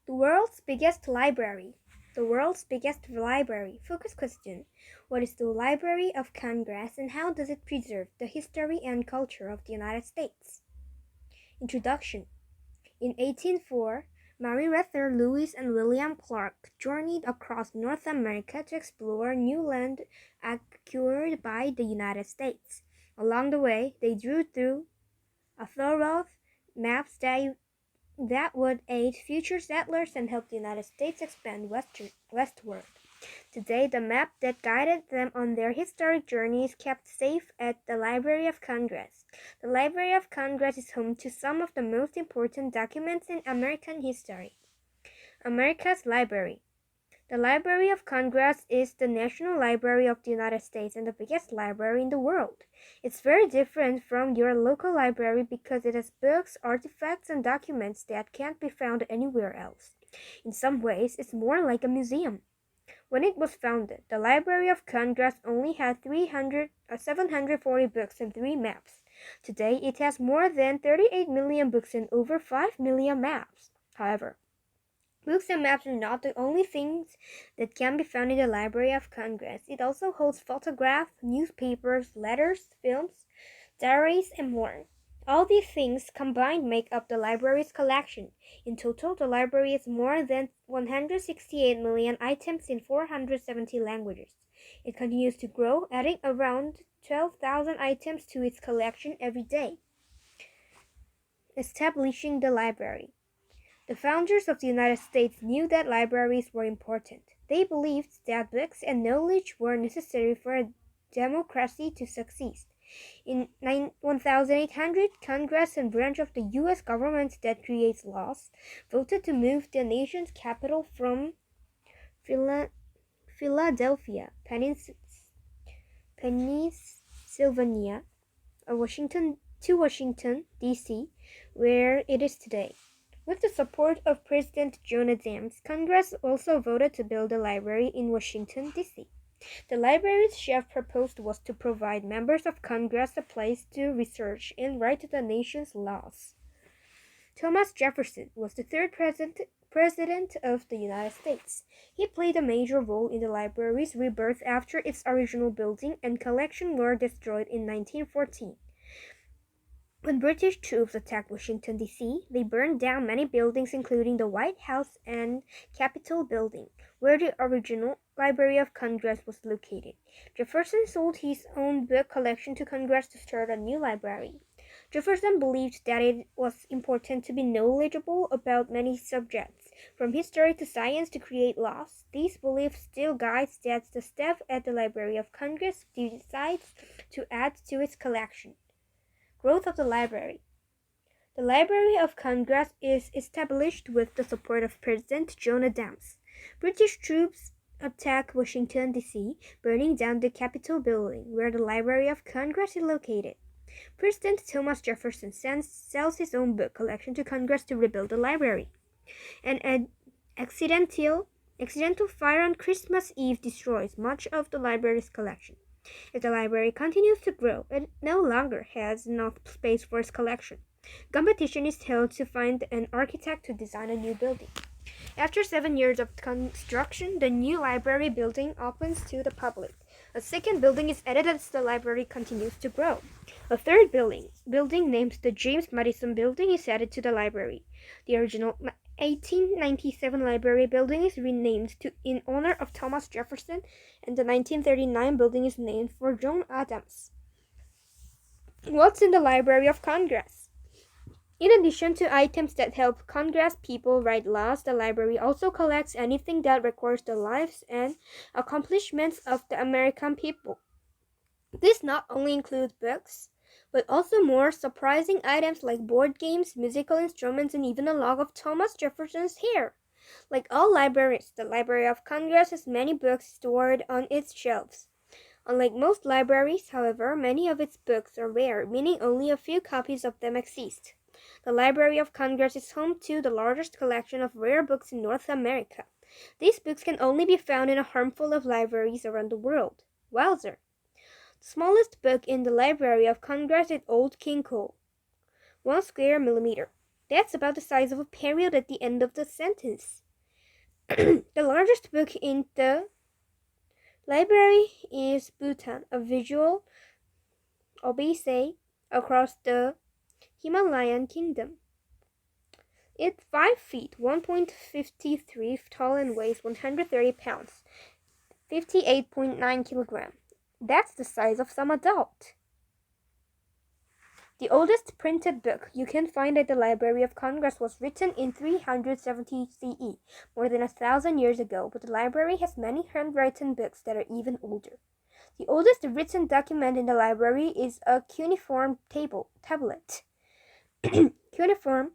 The world's biggest library. The world's biggest library. Focus question. What is the Library of Congress and how does it preserve the history and culture of the United States? Introduction. In 1804, Meriwether Lewis and William Clark journeyed across North America to explore new land acquired by the United States. Along the way, they drew through a thorough maps that would aid future settlers and help the United States expand westward. Today, the map that guided them on their historic journey is kept safe at the Library of Congress. The Library of Congress is home to some of the most important documents in American history. America's Library. The Library of Congress is the National Library of the United States and the biggest library in the world. It's very different from your local library because it has books, artifacts, and documents that can't be found anywhere else. In some ways, it's more like a museum. When it was founded, the Library of Congress only had 740 books and 3 maps. Today, it has more than 38 million books and over 5 million maps. However, books and maps are not the only things that can be found in the Library of Congress. It also holds photographs, newspapers, letters, films, diaries, and more. All these things combined make up the library's collection. In total, the library has more than 168 million items in 470 languages. It continues to grow, adding around 12,000 items to its collection every day. Establishing the library. The founders of the United States knew that libraries were important. They believed that books and knowledge were necessary for a democracy to succeed. In 1800, Congress, a branch of the U.S. government that creates laws, voted to move the nation's capital from Philadelphia, Pennsylvania, to Washington, D.C., where it is today. With the support of President John Adams, Congress also voted to build a library in Washington, D.C. The library's chief purpose was to provide members of Congress a place to research and write the nation's laws. Thomas Jefferson was the third president of the United States. He played a major role in the library's rebirth after its original building and collection were destroyed in 1914. When British troops attacked Washington, D.C., they burned down many buildings including the White House and Capitol Building, where the original Library of Congress was located. Jefferson sold his own book collection to Congress to start a new library. Jefferson believed that it was important to be knowledgeable about many subjects, from history to science to create laws. These beliefs still guide the staff at the Library of Congress decides to add to its collection. Growth of the library. The Library of Congress is established with the support of President John Adams. British troops attack Washington, D.C., burning down the Capitol building, where the Library of Congress is located. President Thomas Jefferson sells his own book collection to Congress to rebuild the library. An accidental fire on Christmas Eve destroys much of the library's collection. As the library continues to grow, it no longer has enough space for its collection. Competition is held to find an architect to design a new building. After 7 years of construction, the new library building opens to the public. A second building is added as the library continues to grow. A third building named the James Madison Building is added to the library. The original 1897 library building is renamed in honor of Thomas Jefferson, and the 1939 building is named for John Adams. What's in the Library of Congress? In addition to items that help Congress people write laws, the library also collects anything that records the lives and accomplishments of the American people. This not only includes books, but also more surprising items like board games, musical instruments, and even a log of Thomas Jefferson's hair. Like all libraries, the Library of Congress has many books stored on its shelves. Unlike most libraries, however, many of its books are rare, meaning only a few copies of them exist. The Library of Congress is home to the largest collection of rare books in North America. These books can only be found in a handful of libraries around the world. Wowzer! The smallest book in the Library of Congress is Old King Cole, 1 square millimeter. That's about the size of a period at the end of the sentence. The largest book in the library is Bhutan, a visual odyssey across the Himalayan kingdom. It's 5 feet, 1.53 tall and weighs 130 pounds, 58.9 kilograms. That's the size of some adult. The oldest printed book you can find at the Library of Congress was written in 370 CE, more than 1,000 years ago, but the library has many handwritten books that are even older. The oldest written document in the library is a cuneiform tablet. Cuneiform,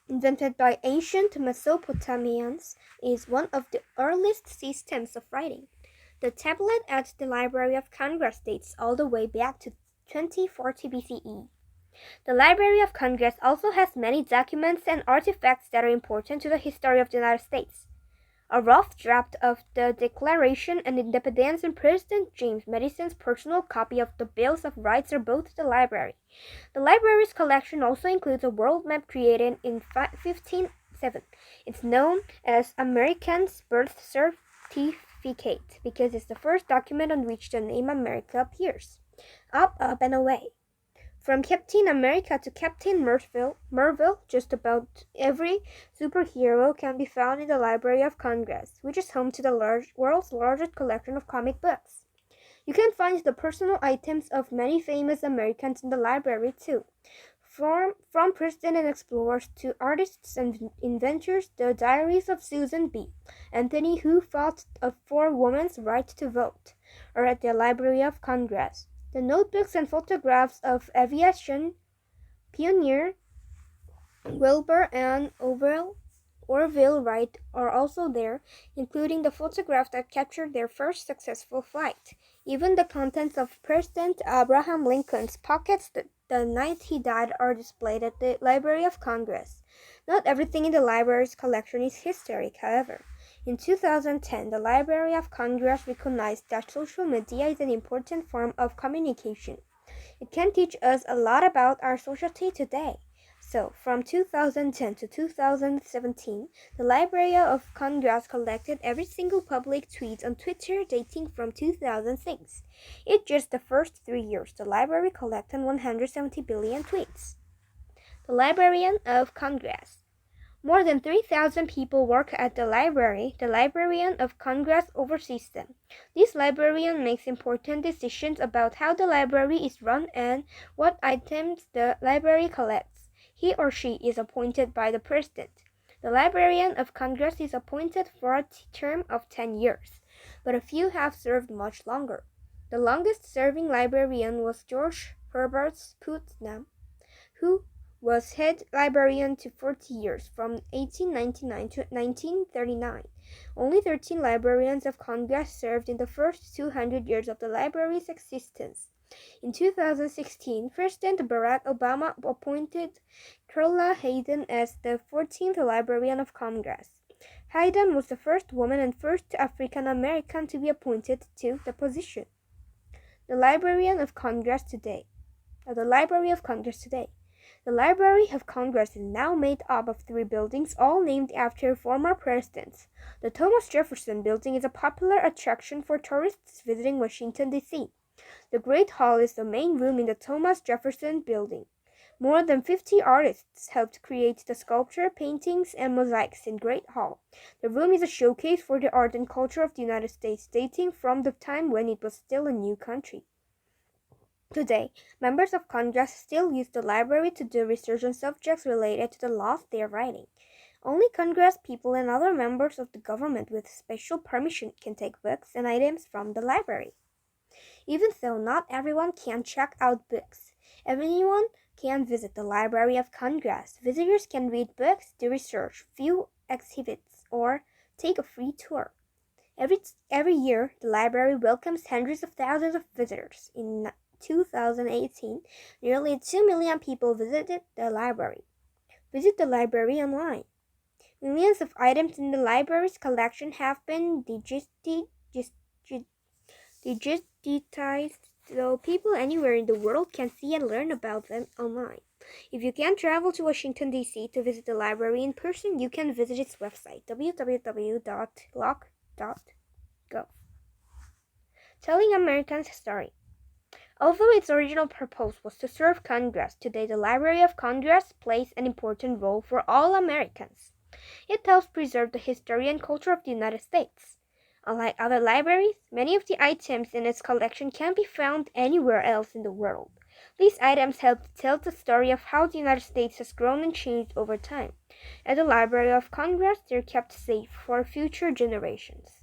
invented by ancient Mesopotamians, is one of the earliest systems of writing. The tablet at the Library of Congress dates all the way back to 2040 BCE. The Library of Congress also has many documents and artifacts that are important to the history of the United States. A rough draft of the Declaration of Independence and President James Madison's personal copy of the Bills of Rights are both at the library. The library's collection also includes a world map created in 1507. It's known as American's Birth Certificate because it's the first document on which the name America appears. Up, and away. From Captain America to Captain Marvel, just about every superhero can be found in the Library of Congress, which is home to the world's largest collection of comic books. You can find the personal items of many famous Americans in the library too. From presidents and explorers to artists and inventors, the diaries of Susan B. Anthony, who fought for women's right to vote, are at the Library of Congress. The notebooks and photographs of aviation pioneer Wilbur and Orville Wright are also there, including the photograph that captured their first successful flight. Even the contents of President Abraham Lincoln's pockets the night he died are displayed at the Library of Congress. Not everything in the library's collection is historic, however. In 2010, the Library of Congress recognized that social media is an important form of communication. It can teach us a lot about our society today. So, from 2010 to 2017, the Library of Congress collected every single public tweet on Twitter dating from 2006. In just the first 3 years, the library collected 170 billion tweets. The Librarian of Congress. More than 3,000 people work at the library. The Librarian of Congress oversees them. This librarian makes important decisions about how the library is run and what items the library collects. He or she is appointed by the President. The Librarian of Congress is appointed for a term of 10 years, but a few have served much longer. The longest-serving librarian was George Herbert Putnam, who was head librarian to 40 years, from 1899 to 1939. Only 13 librarians of Congress served in the first 200 years of the library's existence. In 2016, President Barack Obama appointed Carla Hayden as the 14th Librarian of Congress. Hayden was the first woman and first African American to be appointed to the position. The Library of Congress today. The Library of Congress is now made up of 3 buildings, all named after former presidents. The Thomas Jefferson Building is a popular attraction for tourists visiting Washington, D.C. The Great Hall is the main room in the Thomas Jefferson Building. More than 50 artists helped create the sculpture, paintings, and mosaics in Great Hall. The room is a showcase for the art and culture of the United States, dating from the time when it was still a new country. Today, members of Congress still use the library to do research on subjects related to the laws they are writing. Only Congress people and other members of the government with special permission can take books and items from the library. Even though not everyone can check out books, everyone can visit the Library of Congress. Visitors can read books, do research, view exhibits, or take a free tour. Every year, the library welcomes hundreds of thousands of visitors. In 2018, nearly 2 million people visited the library. Visit the library online. Millions of items in the library's collection have been digitized, so people anywhere in the world can see and learn about them online. If you can't travel to Washington, D.C. to visit the library in person, you can visit its website, www.loc.gov. Telling Americans history. Although its original purpose was to serve Congress, today the Library of Congress plays an important role for all Americans. It helps preserve the history and culture of the United States. Unlike other libraries, many of the items in its collection can't be found anywhere else in the world. These items help to tell the story of how the United States has grown and changed over time. At the Library of Congress, they're kept safe for future generations.